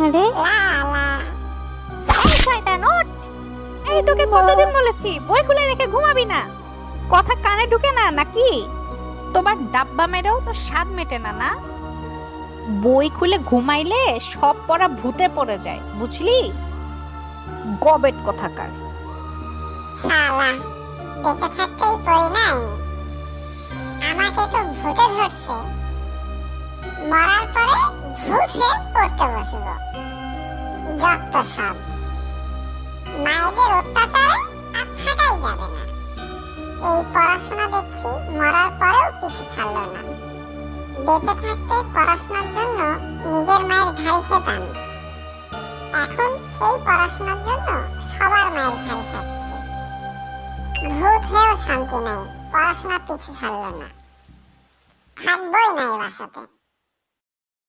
আরে এই শয়তান ওঠ! এই তোকে কতদিন বলেছি বই খুলে রেখে ঘুমাবি না? কথা কানে ঢুকে না নাকি? তোমার ডাব্বা মেরেও তো স্বাদ মেটে না, না? বই খুলে ঘুমাইলে সব পড়া ভূতে পড়ে যায়, বুঝলি? গবেট কথাকার। শালা, বেঁচে থাকতেই পড়ি নাই, আমাকে তো ভূতে ধরছে, মরার পরে ভূত হয়ে পড়তে বসবো। যত সব, মায়েদের অত্যাচারে আর থাকাই যাবে না। এই পড়াশোনা দেখছি মরার পরেও পিছু ছাড়লো না। বেঁচে থাকতে পড়াশোনার জন্য নিজের মায়ের ঝাড়ি খেতাম, এখন সেই পড়াশোনার জন্য সবার মায়ের ঝাড়ি খাচ্ছি। ভূত হয়েও শান্তি নাই, পড়াশোনা পিছু ছাড়লো না, থাকবোই না এই বাসাতে।